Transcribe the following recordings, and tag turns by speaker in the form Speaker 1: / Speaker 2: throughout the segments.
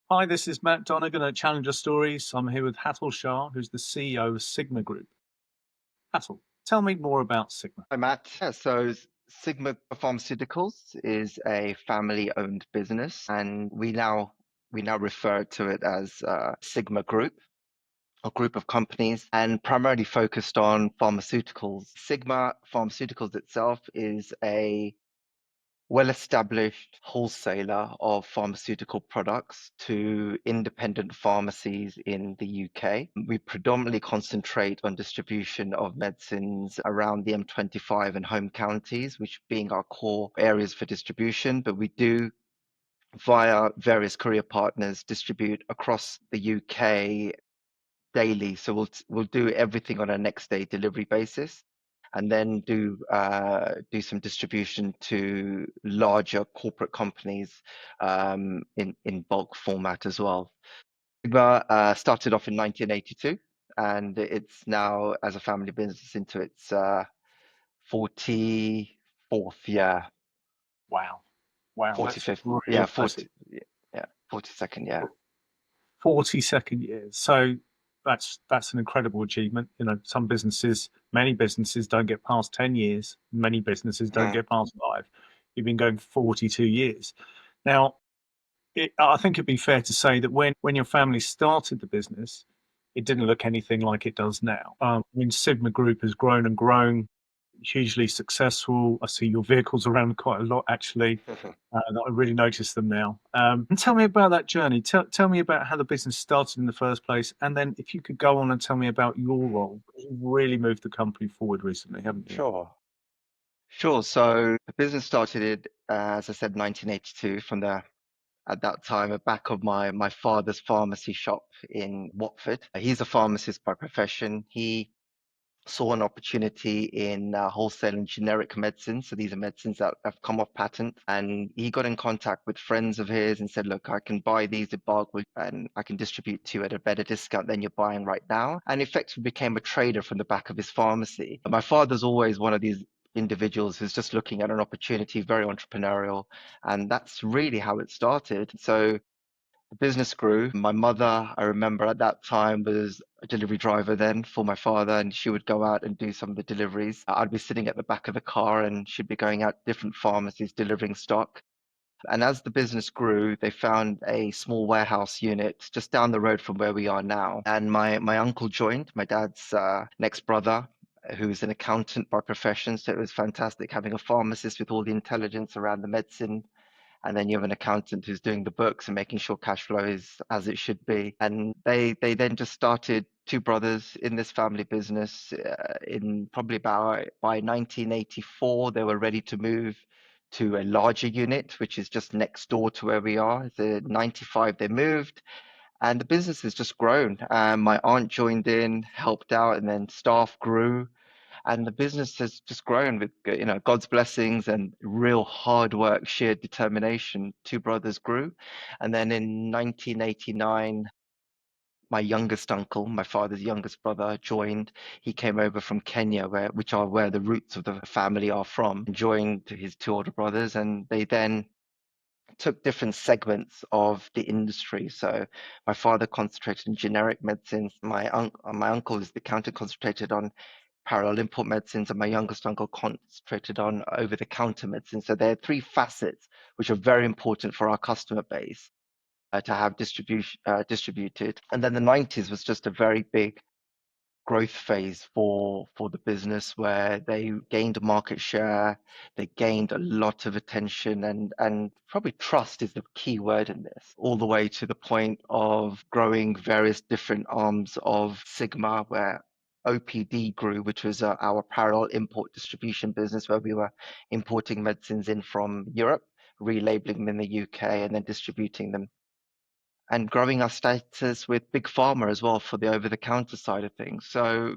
Speaker 1: Hi, this is Matt Donegan at Challenger Stories. I'm here with Hatul Shah, who's the CEO of Sigma Group. Hatul, tell me more about Sigma.
Speaker 2: Hi, Matt. Sigma Pharmaceuticals is a family-owned business, and we now refer to it as Sigma Group, a group of companies, and primarily focused on pharmaceuticals. Sigma Pharmaceuticals itself is a well-established wholesaler of pharmaceutical products to independent pharmacies in the UK. We predominantly concentrate on distribution of medicines around the M25 and home counties, which being our core areas for distribution, but we do via various courier partners distribute across the UK daily. So we'll do everything on a next day delivery basis, and then do some distribution to larger corporate companies in bulk format as well. Sigma started off in 1982, and it's now as a family business into its 44th year,
Speaker 1: Wow. Wow, that's
Speaker 2: 45th,
Speaker 1: really
Speaker 2: yeah,
Speaker 1: impressive.
Speaker 2: 40, yeah, 42nd, yeah.
Speaker 1: 42nd years. So that's an incredible achievement. You know, some businesses, many businesses don't get past 10 years. Many businesses don't
Speaker 2: Mhm.
Speaker 1: get past five. You've been going 42 years. Now, I think it'd be fair to say that when your family started the business, it didn't look anything like it does now. I mean, Sigma Group has grown and grown, hugely successful. I see your vehicles around quite a lot, actually. That I really notice them now. And tell me about that journey. Tell me about how the business started in the first place, and then if you could go on and tell me about your role. You've really moved the company forward recently, haven't you?
Speaker 2: Sure. Sure. So the business started, as I said, 1982 from the at that time a back of my father's pharmacy shop in Watford. He's a pharmacist by profession. He saw an opportunity in wholesale and generic medicines. So these are medicines that have come off patent. And he got in contact with friends of his and said, look, I can buy these in bulk and I can distribute to you at a better discount than you're buying right now. And effectively became a trader from the back of his pharmacy. My father's always one of these individuals who's just looking at an opportunity, very entrepreneurial. And that's really how it started. So the business grew. My mother, I remember at that time, was a delivery driver then for my father, and she would go out and do some of the deliveries. I'd be sitting at the back of the car, and she'd be going out to different pharmacies delivering stock. And as the business grew, they found a small warehouse unit just down the road from where we are now. And my uncle joined, my dad's next brother, who's an accountant by profession. So it was fantastic having a pharmacist with all the intelligence around the medicine, and then you have an accountant who's doing the books and making sure cash flow is as it should be. And they then just started two brothers in this family business in probably about by 1984 they were ready to move to a larger unit, which is just next door to where we are. The 95 they moved, and the business has just grown. My aunt joined in, helped out, and then staff grew, and the business has just grown with God's blessings and real hard work, sheer determination. Two brothers grew, and then in 1989 my youngest uncle, my father's youngest brother, joined. He came over from Kenya, which are where the roots of the family are from, and joined his two older brothers, and they then took different segments of the industry. So my father concentrated in generic medicines. My uncle is the counter concentrated on parallel import medicines, and my youngest uncle concentrated on over-the-counter medicines. So there are three facets which are very important for our customer base to have distributed. And then the 90s was just a very big growth phase for the business where they gained market share, they gained a lot of attention, and probably trust is the key word in this, all the way to the point of growing various different arms of Sigma, where OPD grew, which was our parallel import distribution business, where we were importing medicines in from Europe, relabeling them in the UK, and then distributing them, and growing our status with big pharma as well for the over-the-counter side of things. So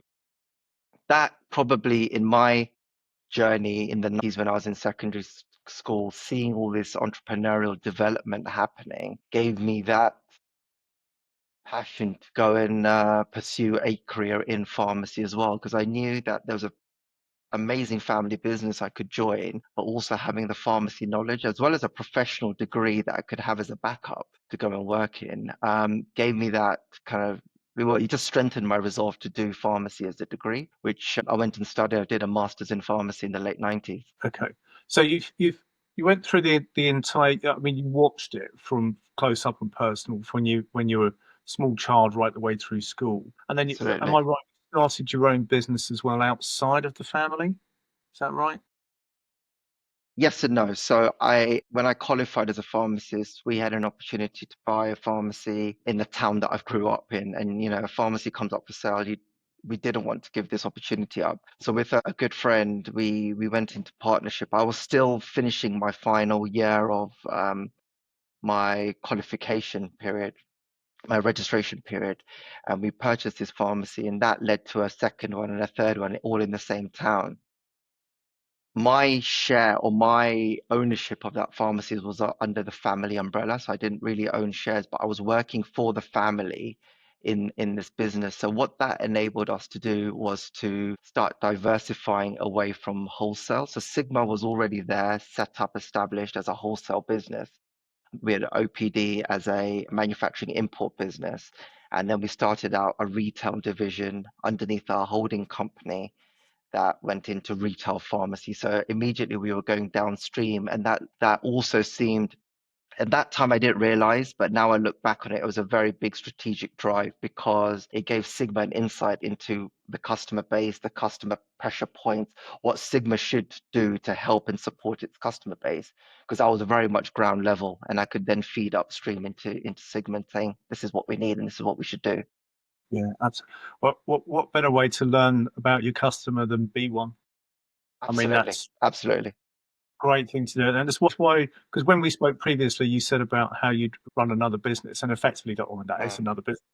Speaker 2: that probably in my journey in the 90s when I was in secondary school, seeing all this entrepreneurial development happening gave me that passion to go and pursue a career in pharmacy as well, because I knew that there was a amazing family business I could join, but also having the pharmacy knowledge as well as a professional degree that I could have as a backup to go and work in, gave me that kind of, well, it just strengthened my resolve to do pharmacy as a degree, which I went and studied. I did a master's in pharmacy in the late 90s.
Speaker 1: Okay. So you went through the entire. I mean, you watched it from close up and personal from when you were a small child right the way through school, and then am I
Speaker 2: Absolutely.
Speaker 1: right? You started your own business as well outside of the family. Is that right?
Speaker 2: Yes and no. So when I qualified as a pharmacist, we had an opportunity to buy a pharmacy in the town that I grew up in. And, a pharmacy comes up for sale. We didn't want to give this opportunity up. So with a good friend, we went into partnership. I was still finishing my final year of my qualification period, my registration period. And we purchased this pharmacy, and that led to a second one and a third one, all in the same town. My share or my ownership of that pharmacy was under the family umbrella. So I didn't really own shares, but I was working for the family in this business. So what that enabled us to do was to start diversifying away from wholesale. So Sigma was already there, set up, established as a wholesale business. We had OPD as a manufacturing import business. And then we started out a retail division underneath our holding company that went into retail pharmacy. So immediately we were going downstream, and that also seemed, at that time I didn't realize, but now I look back on it, it was a very big strategic drive because it gave Sigma an insight into the customer base, the customer pressure points, what Sigma should do to help and support its customer base. Because I was very much ground level, and I could then feed upstream into Sigma and saying, this is what we need and this is what we should do.
Speaker 1: Yeah. That's what better way to learn about your customer than be one? I mean,
Speaker 2: Absolutely,
Speaker 1: that's
Speaker 2: absolutely.
Speaker 1: great thing to do. And that's why, because when we spoke previously, you said about how you'd run another business and effectively that, oh, that is
Speaker 2: Mm.
Speaker 1: another business.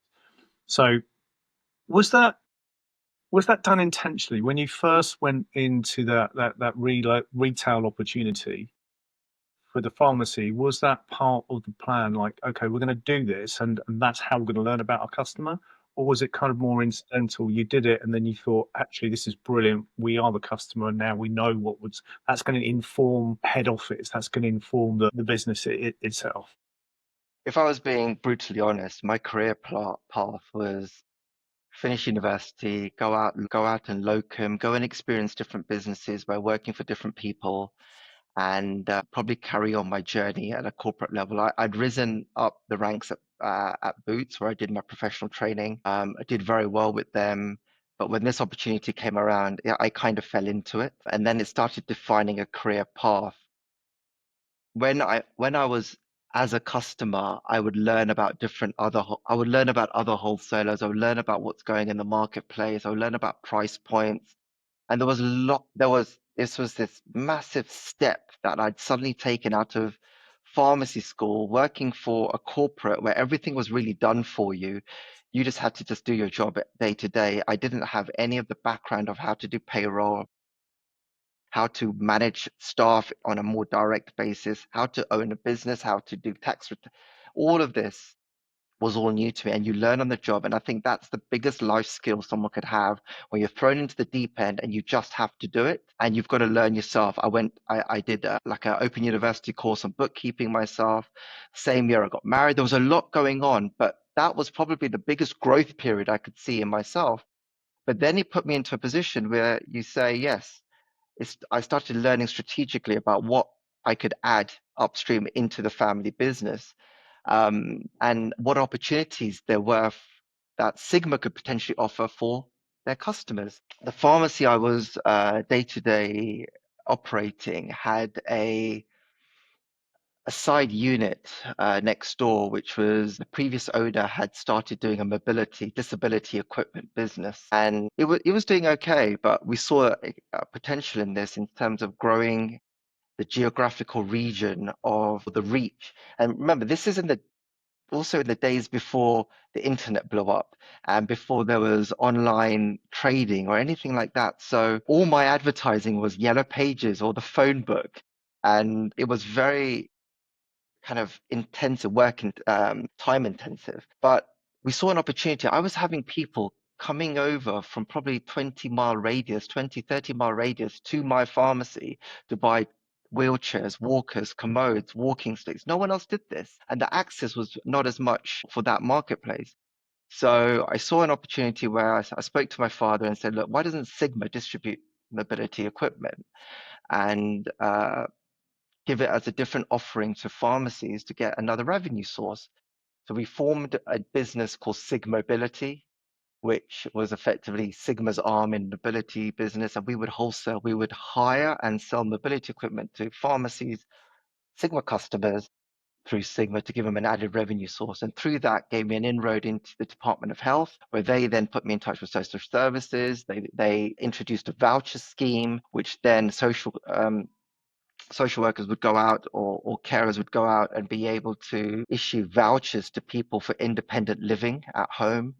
Speaker 1: So was that was that done intentionally when you first went into that retail opportunity for the pharmacy? Was that part of the plan? Like, okay, we're going to do this, and that's how we're going to learn about our customer, or was it kind of more incidental? You did it, and then you thought, actually, this is brilliant. We are the customer, and now we know what was that's going to inform head office. That's going to inform the business itself.
Speaker 2: If I was being brutally honest, my career path was finish university, go out and locum, go and experience different businesses by working for different people, and probably carry on my journey at a corporate level. I'd risen up the ranks at Boots, where I did my professional training. I did very well with them. But when this opportunity came around, yeah, I kind of fell into it. And then it started defining a career path when I was as a customer, I would learn about I would learn about other wholesalers. I would learn about what's going in the marketplace. I would learn about price points. And this was this massive step that I'd suddenly taken out of pharmacy school, working for a corporate where everything was really done for you. You just had to just do your job day to day. I didn't have any of the background of how to do payroll, how to manage staff on a more direct basis, how to own a business, how to do tax return. All of this was all new to me, and you learn on the job. And I think that's the biggest life skill someone could have when you're thrown into the deep end and you just have to do it. And you've got to learn yourself. I did like an open university course on bookkeeping myself. Same year I got married. There was a lot going on, but that was probably the biggest growth period I could see in myself. But then it put me into a position where you say, yes, I started learning strategically about what I could add upstream into the family business, and what opportunities there were that Sigma could potentially offer for their customers. The pharmacy I was day to day operating had a side unit next door, which was the previous owner had started doing a mobility disability equipment business, and it was doing okay, but we saw a potential in this in terms of growing the geographical region of the reach. And remember, this is also in the days before the internet blew up and before there was online trading or anything like that. So all my advertising was yellow pages or the phone book. And it was very kind of intensive work and time intensive. But we saw an opportunity. I was having people coming over from probably 20-mile radius, 20, 30-mile radius to my pharmacy to buy wheelchairs, walkers, commodes, walking sticks. No one else did this. And the access was not as much for that marketplace. So I saw an opportunity where I spoke to my father and said, look, why doesn't Sigma distribute mobility equipment and give it as a different offering to pharmacies to get another revenue source? So we formed a business called Sig Mobility, which was effectively Sigma's arm in mobility business. And we would wholesale, we would hire and sell mobility equipment to pharmacies, Sigma customers through Sigma to give them an added revenue source. And through that gave me an inroad into the Department of Health, where they then put me in touch with social services. They introduced a voucher scheme, which then social workers would go out or carers would go out and be able to issue vouchers to people for independent living at home.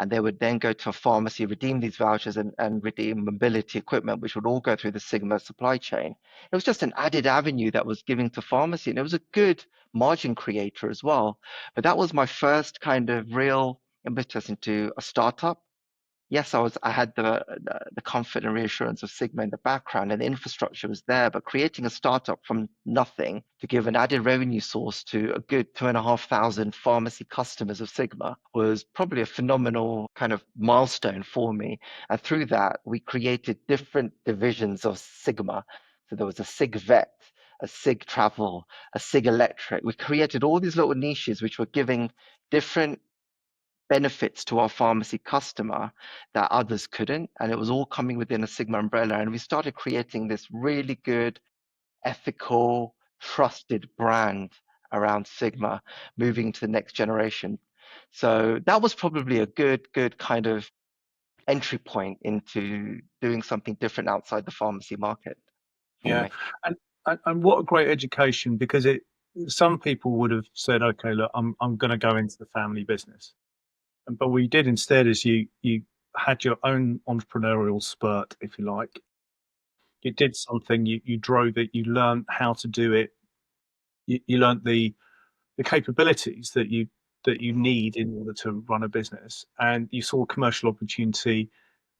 Speaker 2: And they would then go to a pharmacy, redeem these vouchers and redeem mobility equipment, which would all go through the Sigma supply chain. It was just an added avenue that was giving to pharmacy. And it was a good margin creator as well. But that was my first kind of real impetus into a startup. Yes, I had the comfort and reassurance of Sigma in the background, and the infrastructure was there. But creating a startup from nothing to give an added revenue source to a good 2,500 pharmacy customers of Sigma was probably a phenomenal kind of milestone for me. And through that, we created different divisions of Sigma. So there was a Sig Vet, a Sig Travel, a Sig Electric. We created all these little niches which were giving different benefits to our pharmacy customer that others couldn't. And it was all coming within a Sigma umbrella. And we started creating this really good, ethical, trusted brand around Sigma, moving to the next generation. So that was probably a good kind of entry point into doing something different outside the pharmacy market for
Speaker 1: Yeah,
Speaker 2: me.
Speaker 1: and and what a great education, because it some people would have said, okay, look, I'm going to go into the family business, but what you did instead is you had your own entrepreneurial spurt, if you like. You did something, you drove it, you learned how to do it, you learned the capabilities that you need in order to run a business, and you saw commercial opportunity,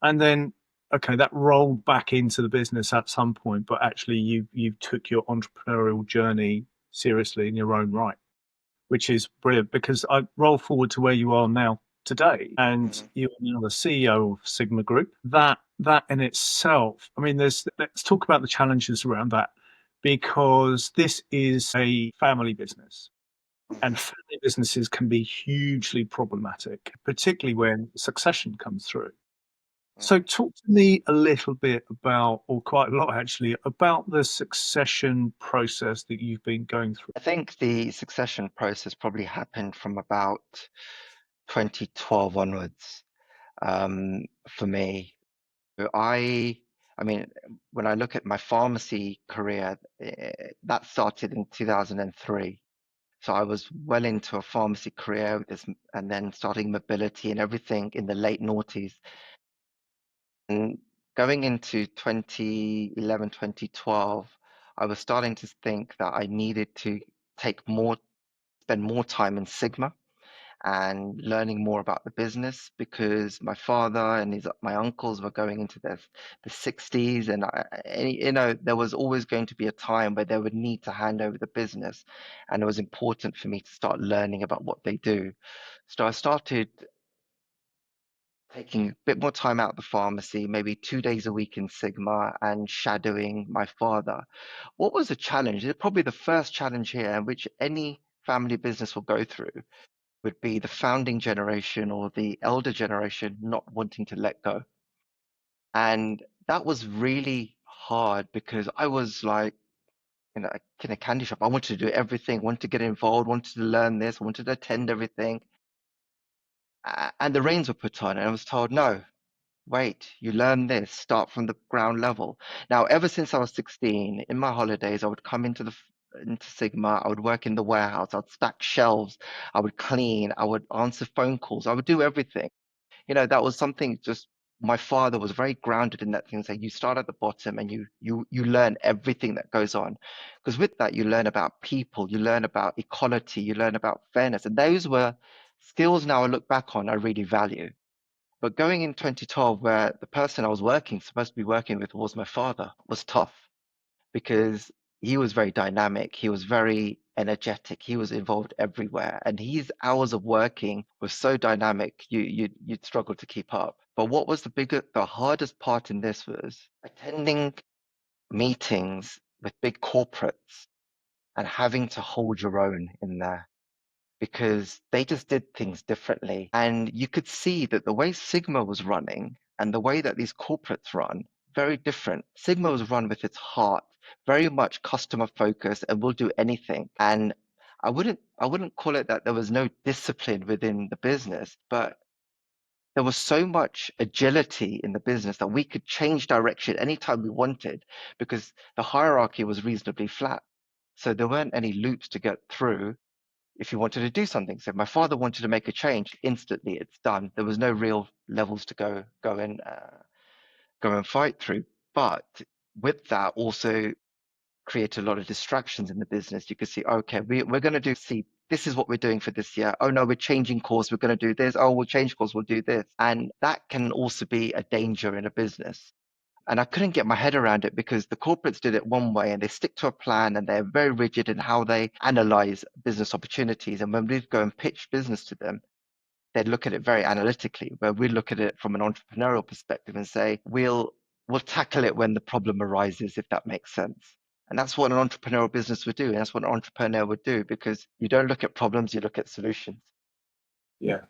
Speaker 1: and then okay, that rolled back into the business at some point, but actually you took your entrepreneurial journey seriously in your own right, which is brilliant, because I roll forward to where you are now today, and
Speaker 2: Mhm.
Speaker 1: you're now the CEO of Sigma Group. That in itself, I mean, there's let's talk about the challenges around that, because this is a family business, and
Speaker 2: Mhm.
Speaker 1: family businesses can be hugely problematic, particularly when succession comes through. So,
Speaker 2: Mhm.
Speaker 1: talk to me a little bit about, or quite a lot actually, about the succession process that you've been going through.
Speaker 2: I think the succession process probably happened from about 2012 onwards for me. I, I mean, when I look at my pharmacy career, that started in 2003. So I was well into a pharmacy career with this, and then starting mobility and everything in the late noughties. And going into 2011, 2012, I was starting to think that I needed to spend more time in Sigma and learning more about the business, because my father and my uncles were going into the 60s, and there was always going to be a time where they would need to hand over the business, and it was important for me to start learning about what they do. So I started taking a bit more time out of the pharmacy, maybe 2 days a week in Sigma, and shadowing my father. What was the challenge? Probably the first challenge here, which any family business will go through, would be the founding generation or the elder generation not wanting to let go. And that was really hard because I was like in a candy shop. I wanted to do everything, wanted to get involved, wanted to learn this, wanted to attend everything. And the reins were put on, and I was told, no, wait, you learn this, start from the ground level. Now, ever since I was 16, in my holidays, I would come into Sigma, I would work in the warehouse, I'd stack shelves, I would clean, I would answer phone calls, I would do everything. That was something just my father was very grounded in that thing. So you start at the bottom and you learn everything that goes on. Because with that, you learn about people, you learn about equality, you learn about fairness. And those were skills now I look back on, I really value. But going in 2012, where the person I was supposed to be working with was my father, was tough because he was very dynamic. He was very energetic. He was involved everywhere. And his hours of working were so dynamic, you'd struggle to keep up. But what was the hardest part in this was attending meetings with big corporates and having to hold your own in there because they just did things differently. And you could see that the way Sigma was running and the way that these corporates run, very different. Sigma was run with its heart, very much customer focused and will do anything. And I wouldn't call it that there was no discipline within the business, but there was so much agility in the business that we could change direction anytime we wanted because the hierarchy was reasonably flat. So there weren't any loops to get through if you wanted to do something. So if my father wanted to make a change, instantly it's done. There was no real levels to go and fight through. But with that also create a lot of distractions in the business. You could see, okay, we're going to see, this is what we're doing for this year. Oh no, we're changing course. We're going to do this. Oh, we'll change course. We'll do this. And that can also be a danger in a business. And I couldn't get my head around it because the corporates did it one way and they stick to a plan and they're very rigid in how they analyze business opportunities. And when we go and pitch business to them, they'd look at it very analytically, where we look at it from an entrepreneurial perspective and say, we'll tackle it when the problem arises, if that makes sense. And that's what an entrepreneurial business would do. And that's what an entrepreneur would do because you don't look at problems, you look at solutions.
Speaker 1: Yeah.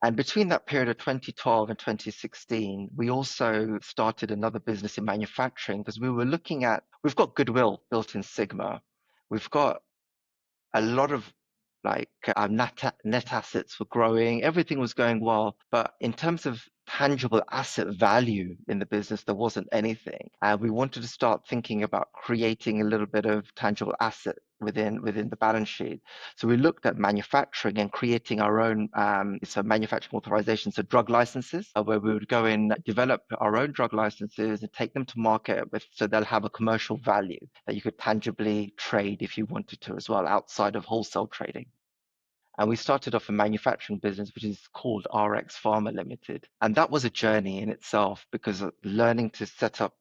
Speaker 2: And between that period of 2012 and 2016, we also started another business in manufacturing because we've got goodwill built in Sigma. We've got a lot of our net assets were growing, everything was going well. But in terms of tangible asset value in the business, there wasn't anything. And we wanted to start thinking about creating a little bit of tangible asset within the balance sheet. So we looked at manufacturing and creating our own so manufacturing authorizations, so drug licenses, where we would go in, develop our own drug licenses and take them to market so they'll have a commercial value that you could tangibly trade if you wanted to as well, outside of wholesale trading. And we started off a manufacturing business, which is called RX Pharma Limited. And that was a journey in itself because of learning to set up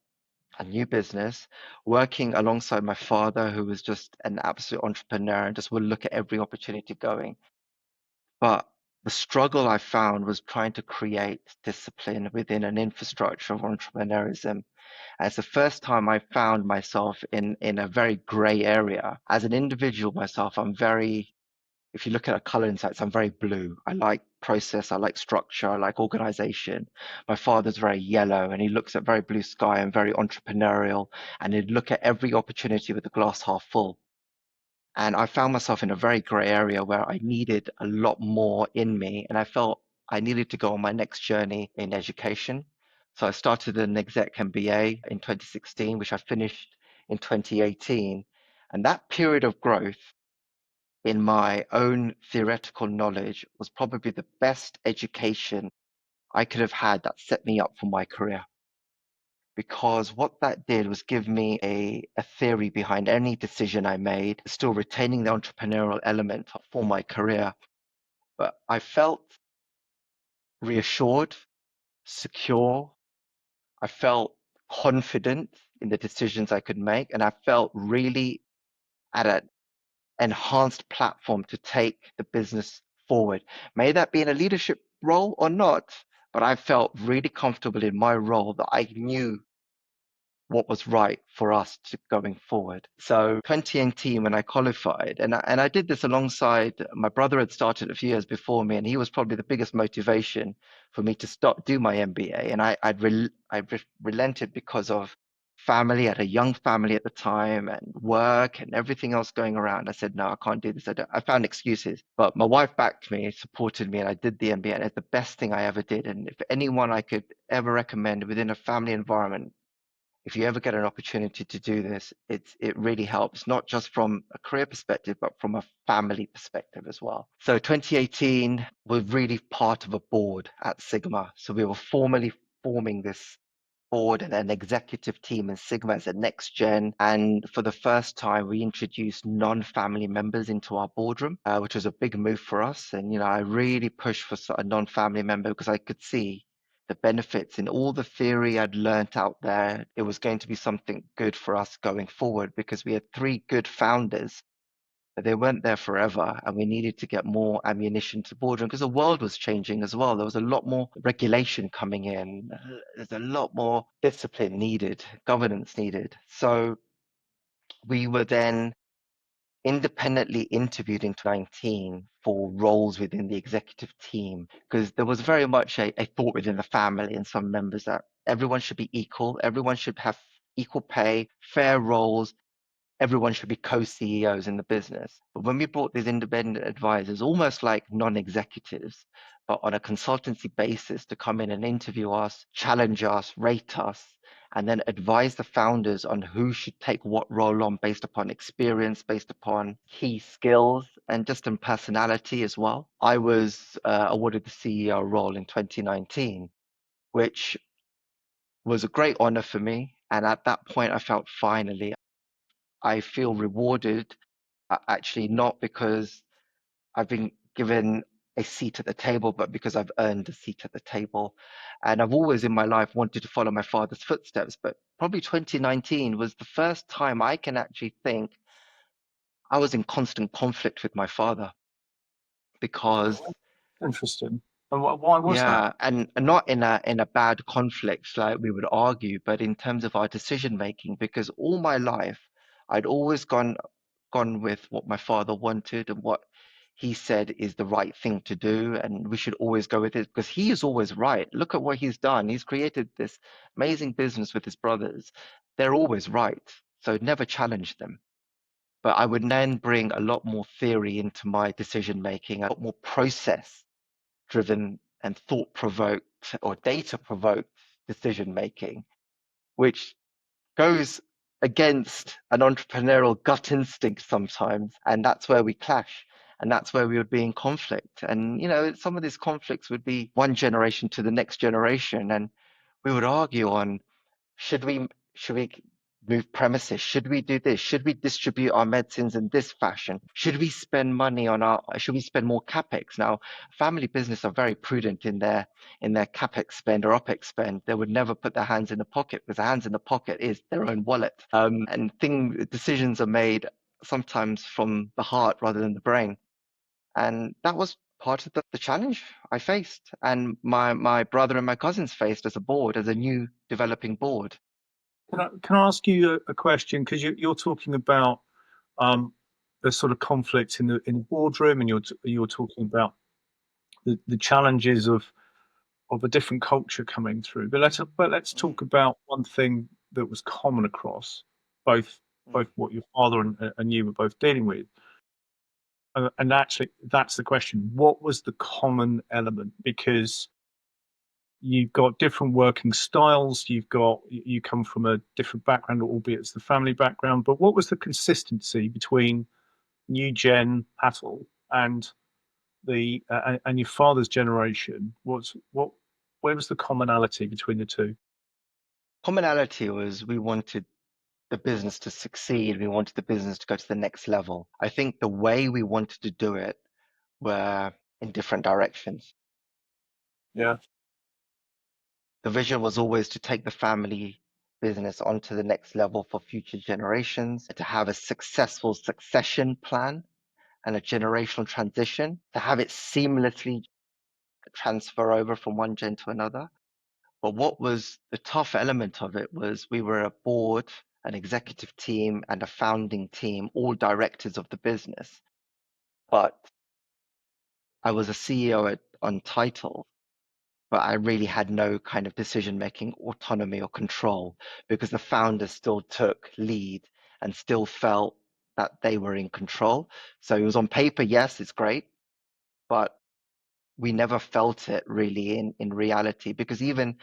Speaker 2: a new business, working alongside my father, who was just an absolute entrepreneur and just would look at every opportunity going. But the struggle I found was trying to create discipline within an infrastructure of entrepreneurism. And it's the first time I found myself in a very gray area. As an individual myself, if you look at a color insights, I'm very blue. I like process, I like structure, I like organization. My father's very yellow and he looks at very blue sky and very entrepreneurial and he'd look at every opportunity with the glass half full. And I found myself in a very gray area where I needed a lot more in me and I felt I needed to go on my next journey in education. So I started an exec MBA in 2016, which I finished in 2018. And that period of growth in my own theoretical knowledge was probably the best education I could have had that set me up for my career. Because what that did was give me a theory behind any decision I made, still retaining the entrepreneurial element for my career. But I felt reassured, secure. I felt confident in the decisions I could make. And I felt really at an enhanced platform to take the business forward. May that be in a leadership role or not, but I felt really comfortable in my role that I knew what was right for us to going forward. So 2018 when I qualified, and I did this alongside my brother had started a few years before me, and he was probably the biggest motivation for me to do my MBA. And I relented because of family. I had a young family at the time and work and everything else going around. I said, no, I can't do this. I found excuses, but my wife backed me, supported me, and I did the MBA. And it's the best thing I ever did. And if anyone I could ever recommend within a family environment, if you ever get an opportunity to do this, it really helps, not just from a career perspective, but from a family perspective as well. So 2018, we're really part of a board at Sigma. So we were formally forming this board and an executive team in Sigma as a next gen. And for the first time, we introduced non-family members into our boardroom, which was a big move for us. And, I really pushed for a non-family member because I could see the benefits in all the theory I'd learnt out there. It was going to be something good for us going forward because we had three good founders, but they weren't there forever, and we needed to get more ammunition to the boardroom because the world was changing as well. There was a lot more regulation coming in. There's a lot more discipline needed, governance needed. So we were then independently interviewed in 2019 for roles within the executive team because there was very much a thought within the family and some members that everyone should be equal, everyone should have equal pay, fair roles, everyone should be co-CEOs in the business. But when we brought these independent advisors, almost like non-executives, but on a consultancy basis to come in and interview us, challenge us, rate us, and then advise the founders on who should take what role on based upon experience, based upon key skills, and just in personality as well. I was awarded the CEO role in 2019, which was a great honor for me. And at that point, I felt finally I feel rewarded, actually, not because I've been given a seat at the table, but because I've earned a seat at the table. And I've always in my life wanted to follow my father's footsteps, but probably 2019 was the first time I can actually think I was in constant conflict with my father because
Speaker 1: Interesting. And why was that?
Speaker 2: yeah, and not in a bad conflict like we would argue, but in terms of our decision making, because all my life I'd always gone with what my father wanted and what he said is the right thing to do, and we should always go with it because he is always right. Look at what he's done. He's created this amazing business with his brothers. They're always right, so never challenge them. But I would then bring a lot more theory into my decision making, a lot more process driven and thought provoked or data provoked decision making, which goes against an entrepreneurial gut instinct sometimes. And that's where we clash. And that's where we would be in conflict. And, some of these conflicts would be one generation to the next generation. And we would argue on should we move premises? Should we do this? Should we distribute our medicines in this fashion? Should we spend more capex? Now, family business are very prudent in their capex spend or opex spend. They would never put their hands in the pocket because the hands in the pocket is their own wallet. And decisions are made sometimes from the heart rather than the brain. And that was part of the challenge I faced and my brother and my cousins faced as a board, as a new developing board.
Speaker 1: Can I ask you a question? Because you're talking about um, the sort of conflict in the boardroom, and you're talking about the challenges of a different culture coming through. But let's
Speaker 2: Mm,
Speaker 1: talk about one thing that was common across both
Speaker 2: mm.
Speaker 1: both what your father and you were both dealing with. And actually, that's the question. What was the common element? Because you've got different working styles. You come from a different background, albeit it's the family background. But what was the consistency between new gen Hatul and and your father's generation? Where was the commonality between the two?
Speaker 2: Commonality was we wanted the business to succeed. We wanted the business to go to the next level. I think the way we wanted to do it were in different directions.
Speaker 1: Yeah.
Speaker 2: The vision was always to take the family business onto the next level for future generations, to have a successful succession plan and a generational transition, to have it seamlessly transfer over from one gen to another. But what was the tough element of it was we were a board, an executive team, and a founding team, all directors of the business. But I was a CEO on title, but I really had no kind of decision making autonomy or control because the founders still took lead and still felt that they were in control. So it was on paper, yes, it's great, but we never felt it really in reality because even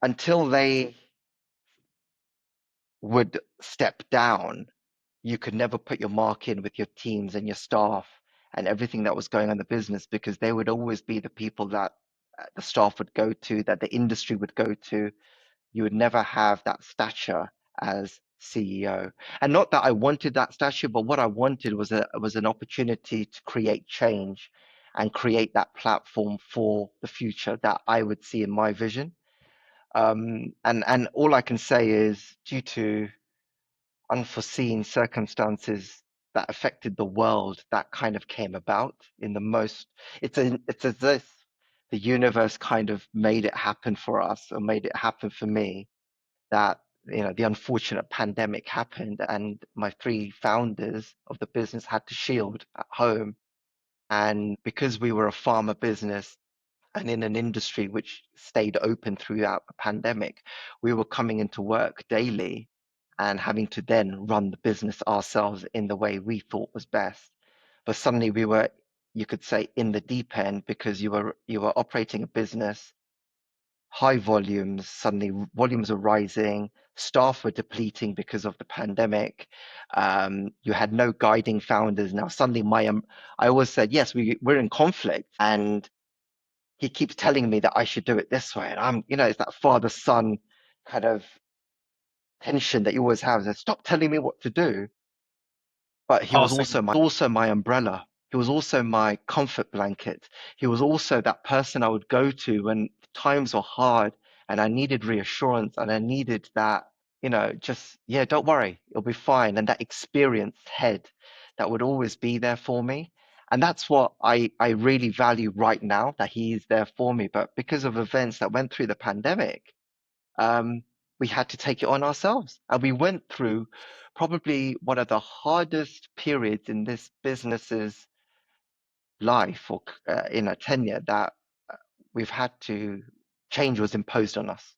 Speaker 2: until they would step down, you could never put your mark in with your teams and your staff and everything that was going on in the business because they would always be the people that the staff would go to, that the industry would go to. You would never have that stature as CEO. And not that I wanted that stature, but what I wanted was an opportunity to create change and create that platform for the future that I would see in my vision. And all I can say is, due to unforeseen circumstances that affected the world, that kind of came about in the most. It's as if the universe kind of made it happen for us, or made it happen for me. That, the unfortunate pandemic happened, and my three founders of the business had to shield at home. And because we were a pharma business, and in an industry which stayed open throughout the pandemic, we were coming into work daily and having to then run the business ourselves in the way we thought was best. But suddenly we were, you could say, in the deep end, because you were operating a business, high volumes, suddenly volumes are rising, staff were depleting because of the pandemic. You had no guiding founders. Now suddenly I always said, yes, we're in conflict, and he keeps telling me that I should do it this way. And it's that father son kind of tension that you always have. That, stop telling me what to do. But he was
Speaker 1: Passing.
Speaker 2: also my umbrella. He was also my comfort blanket. He was also that person I would go to when times were hard and I needed reassurance, and I needed that, just, yeah, don't worry, it'll be fine. And that experienced head that would always be there for me. And that's what I really value right now, that he is there for me. But because of events that went through the pandemic, um, we had to take it on ourselves. And we went through probably one of the hardest periods in this business's life, or in a tenure, that uh, we've had to, change was imposed on us.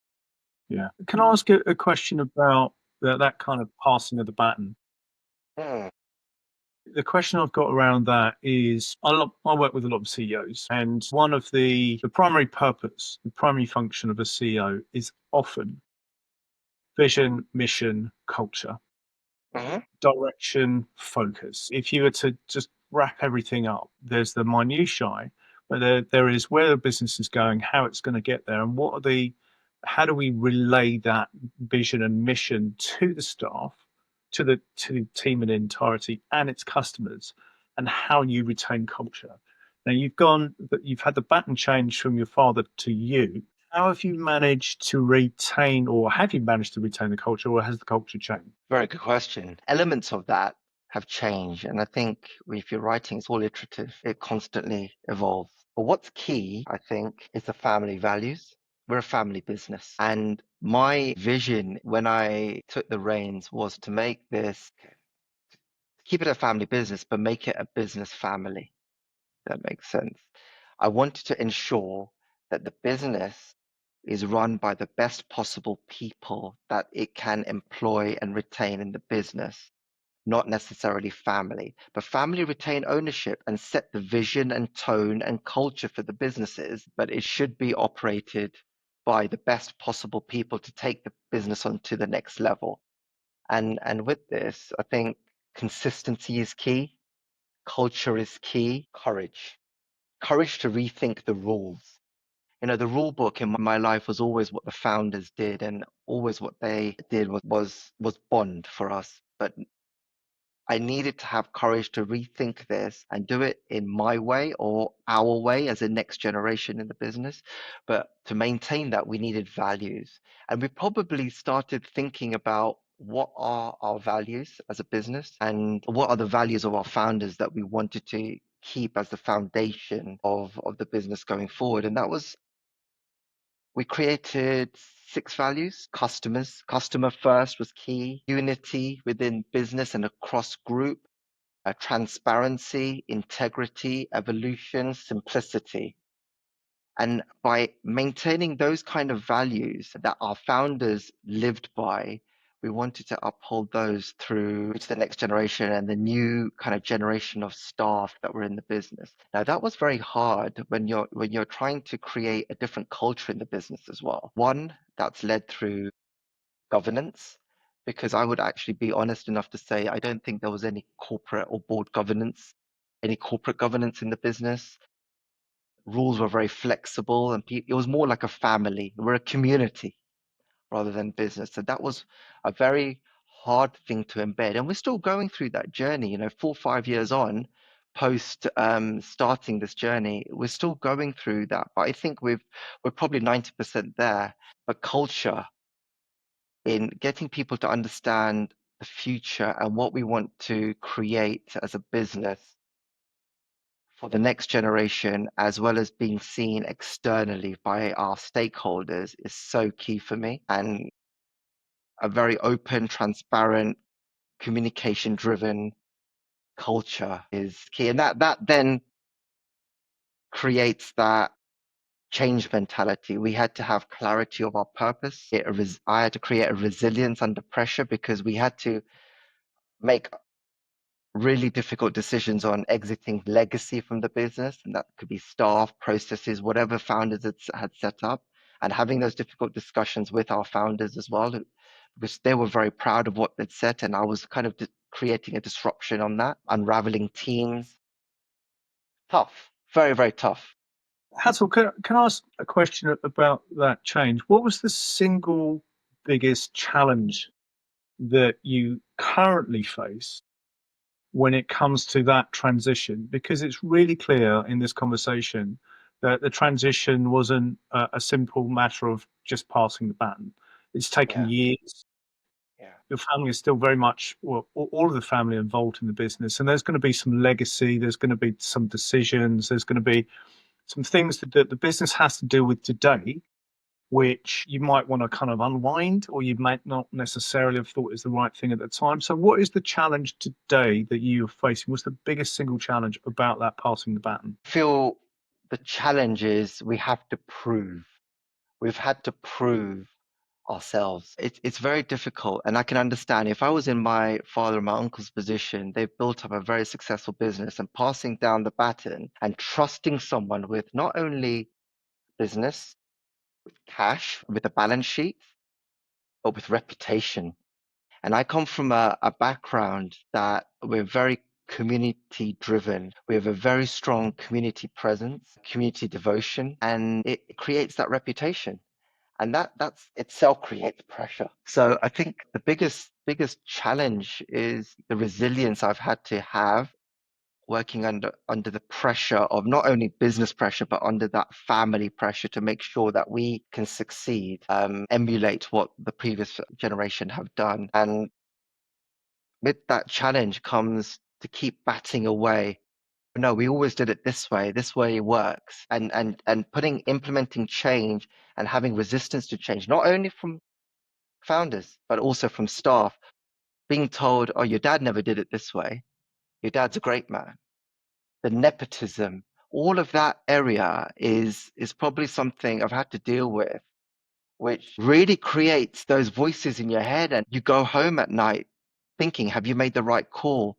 Speaker 1: Yeah. Can I ask a question about that kind of passing of the baton?
Speaker 2: Mm.
Speaker 1: The question I've got around that is I work with a lot of CEOs, and one of the primary purpose, the primary function of a CEO is often vision, mission, culture,
Speaker 2: Mhm.
Speaker 1: direction, focus. If you were to just wrap everything up, there's the minutiae, but there is where the business is going, how it's going to get there, and how do we relay that vision and mission to the staff, to the team in entirety and its customers, and how you retain culture. Now you've had the baton change from your father to you. How have you managed to retain, or have you managed to retain the culture, or has the culture changed?
Speaker 2: Very good question. Elements of that have changed. And I think if you're writing, it's all iterative, it constantly evolves. But what's key, I think, is the family values. We're a family business. And my vision when I took the reins was to keep it a family business, but make it a business family. That makes sense. I wanted to ensure that the business is run by the best possible people that it can employ and retain in the business, not necessarily family, but family retain ownership and set the vision and tone and culture for the businesses, but it should be operated by the best possible people to take the business on to the next level. And with this, I think consistency is key, culture is key, courage to rethink the rules. The rule book in my life was always what the founders did, and always what they did was bond for us. But I needed to have courage to rethink this and do it in my way, or our way, as a next generation in the business. But to maintain that, we needed values. And we probably started thinking about, what are our values as a business, and what are the values of our founders that we wanted to keep as the foundation of the business going forward. And that was, we created six values. Customer first was key. Unity within business and across group. Transparency, integrity, evolution, simplicity. And by maintaining those kind of values that our founders lived by, we wanted to uphold those through to the next generation and the new kind of generation of staff that were in the business. Now that was very hard when you're trying to create a different culture in the business as well. One that's led through governance, because I would actually be honest enough to say I don't think there was any corporate or board governance, any corporate governance in the business. Rules were very flexible, and it was more like a family. We're a community rather than business. So that was a very hard thing to embed. And we're still going through that journey, 4 or 5 years on post starting this journey, we're still going through that. But I think we're probably 90% there. But culture in getting people to understand the future and what we want to create as a business for the next generation, as well as being seen externally by our stakeholders, is so key for me. And a very open, transparent, communication driven culture is key. And that then creates that change mentality. We had to have clarity of our purpose. I had to create a resilience under pressure because we had to make really difficult decisions on exiting legacy from the business. And that could be staff, processes, whatever founders had set up. And having those difficult discussions with our founders as well, because they were very proud of what they'd set. And I was kind of creating a disruption on that, unraveling teams. Tough, very, very tough.
Speaker 1: Hazel, can I ask a question about that change? What was the single biggest challenge that you currently face when it comes to that transition? Because it's really clear in this conversation that the transition wasn't a simple matter of just passing the baton. It's taken
Speaker 2: Yeah,
Speaker 1: years.
Speaker 2: yeah.
Speaker 1: Your family is still very much, well, all of the family involved in the business, and there's going to be some legacy. There's going to be some decisions. There's going to be some things that the business has to deal with today, which you might want to kind of unwind, or you might not necessarily have thought is the right thing at the time. So, what is the challenge today that you're facing? What's the biggest single challenge about that passing the baton?
Speaker 2: I feel the challenge is we have to prove. We've had to prove ourselves. It's very difficult. And I can understand if I was in my father and my uncle's position, they've built up a very successful business and passing down the baton and trusting someone with not only business, with cash, with a balance sheet, but with reputation. And I come from a background that we're very community driven. We have a very strong community presence, community devotion, and it creates that reputation. And that's itself creates pressure. So I think the biggest challenge is the resilience I've had to have working under the pressure of not only business pressure but under that family pressure to make sure that we can succeed, emulate what the previous generation have done. And with that challenge comes to keep batting away. No, we always did it this way. This way works. And implementing change and having resistance to change, not only from founders, but also from staff, being told, oh, your dad never did it this way. Your dad's a great man. The nepotism, all of that area is probably something I've had to deal with, which really creates those voices in your head. And you go home at night thinking, have you made the right call?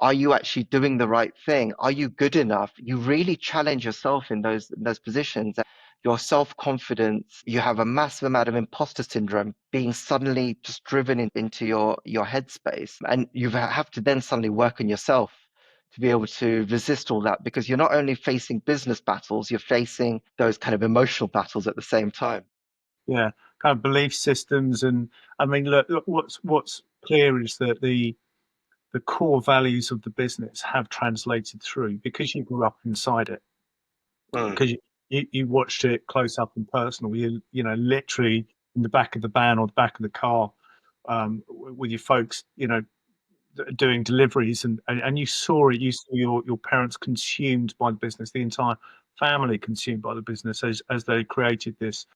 Speaker 2: Are you actually doing the right thing? Are you good enough? You really challenge yourself in those positions. Your self-confidence, you have a massive amount of imposter syndrome being suddenly just driven into your headspace. And you have to then suddenly work on yourself to be able to resist all that because you're not only facing business battles, you're facing those kind of emotional battles at the same time.
Speaker 1: Yeah, kind of belief systems, and I mean, look, what's clear is that the core values of the business have translated through because you grew up inside it,
Speaker 2: Mm,
Speaker 1: because you watched it close up and personal. You know, literally in the back of the van or the back of the car, with your folks, you know, doing deliveries, and you saw it. You saw your parents consumed by the business, the entire family consumed by the business as they created this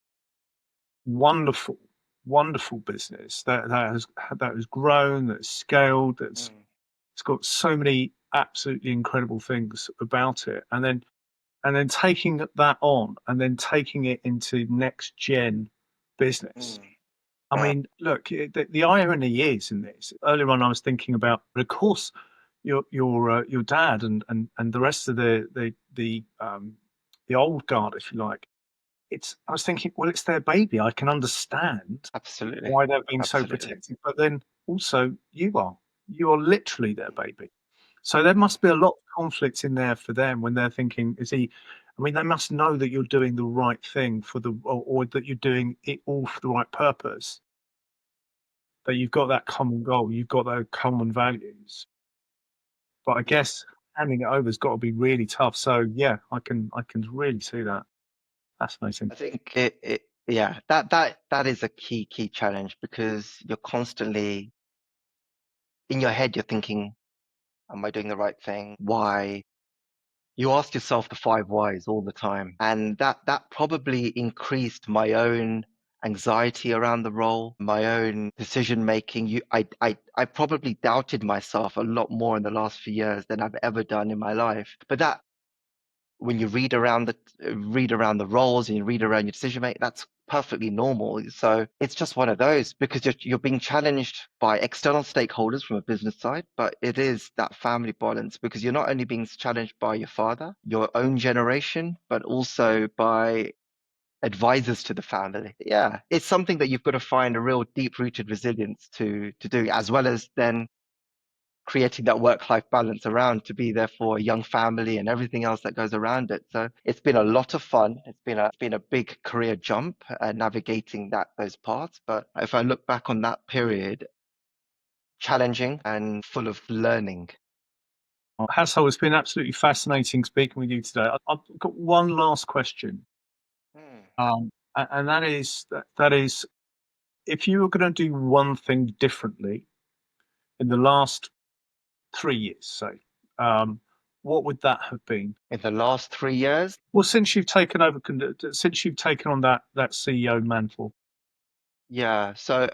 Speaker 1: wonderful, wonderful business that has grown, that's scaled, that's
Speaker 2: mm,
Speaker 1: it's got so many absolutely incredible things about it, and then taking that on, and then taking it into next gen business.
Speaker 2: mm,
Speaker 1: I mean, look, the irony is in this. Earlier on, I was thinking about, of course, your dad and the rest of the old guard, if you like. I was thinking, well, it's their baby. I can understand
Speaker 2: absolutely.
Speaker 1: why they're being so
Speaker 2: Absolutely.
Speaker 1: protective, but then also you are literally their baby. So there must be a lot of conflict in there for them when they're thinking, is he? I mean, they must know that you're doing the right thing or that you're doing it all for the right purpose. That you've got that common goal, you've got those common values. But I guess handing it over has got to be really tough. So yeah, I can really see that. Fascinating.
Speaker 2: I think yeah, that is a key challenge because you're constantly in your head, you're thinking, am I doing the right thing? Why? You ask yourself the five whys all the time. And that probably increased my own anxiety around the role, my own decision making. I probably doubted myself a lot more in the last few years than I've ever done in my life. But that when you read around the roles and you read around your decision making, that's perfectly normal. So it's just one of those because you're being challenged by external stakeholders from a business side, but it is that family balance because you're not only being challenged by your father, your own generation, but also by advisors to the family. Yeah, it's something that you've got to find a real deep rooted resilience to do, as well as then creating that work-life balance around to be there for a young family and everything else that goes around it. So it's been a lot of fun. It's been a big career jump navigating those paths. But if I look back on that period, challenging and full of learning.
Speaker 1: Hassel, it's been absolutely fascinating speaking with you today. I've got one last question,
Speaker 2: Hmm.
Speaker 1: and that is if you were going to do one thing differently in the last 3 years, say, um, what would that have been?
Speaker 2: In the last 3 years,
Speaker 1: Well, since you've taken over, since you've taken on that CEO mantle.
Speaker 2: yeah. So,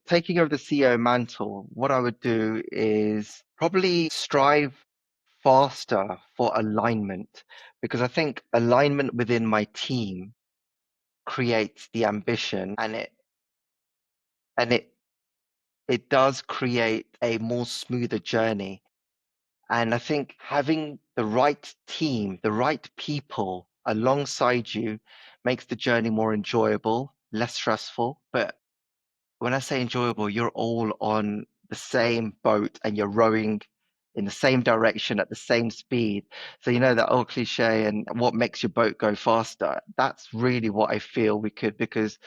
Speaker 2: taking over the CEO mantle, what I would do is probably strive faster for alignment because I think alignment within my team creates the ambition and it does create a more smoother journey. And I think having the right team, the right people alongside you makes the journey more enjoyable, less stressful. But when I say enjoyable, you're all on the same boat and you're rowing in the same direction at the same speed. So you know that old cliche and what makes your boat go faster. That's really what I feel we could because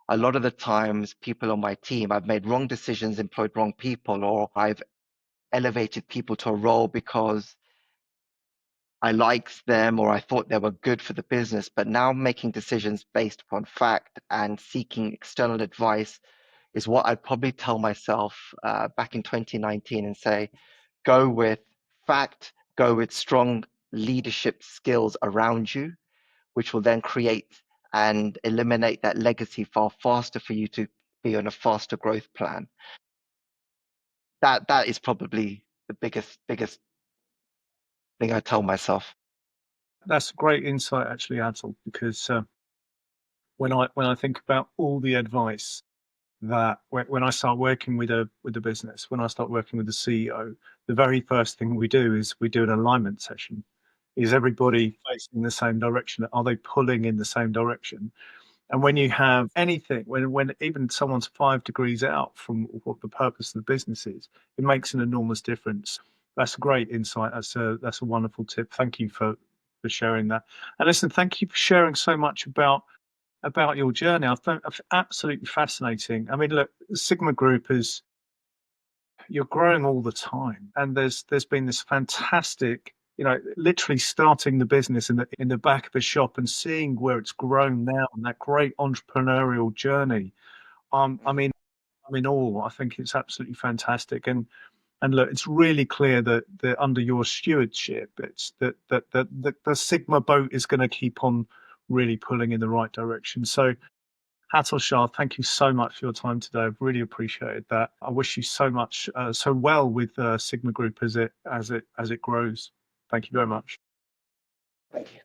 Speaker 2: a lot of the times people on my team, I've made wrong decisions, employed wrong people, or I've elevated people to a role because I liked them or I thought they were good for the business. But now making decisions based upon fact and seeking external advice is what I'd probably tell myself back in 2019 and say, go with fact, go with strong leadership skills around you, which will then create and eliminate that legacy far faster for you to be on a faster growth plan. That is probably the biggest thing I tell myself.
Speaker 1: That's a great insight, actually, Atul, because when I think about all the advice that when I start working with a business, when I start working with the CEO, the very first thing we do is we do an alignment session. Is everybody facing the same direction? Are they pulling in the same direction? And when you have anything, when even someone's 5 degrees out from what the purpose of the business is, it makes an enormous difference. That's a great insight. That's a wonderful tip. Thank you for sharing that. And listen, thank you for sharing so much about your journey. I found it absolutely fascinating. I mean, look, Sigma Group is you're growing all the time, and there's been this fantastic, literally starting the business in the back of a shop and seeing where it's grown now and that great entrepreneurial journey. I mean, I'm in awe. I think it's absolutely fantastic, and look, it's really clear that under your stewardship, it's that the Sigma boat is going to keep on really pulling in the right direction. So Hatul Shah, thank you so much for your time today. I've really appreciated that. I wish you so much, so well with Sigma Group as it grows. Thank you very much.
Speaker 2: Thank you.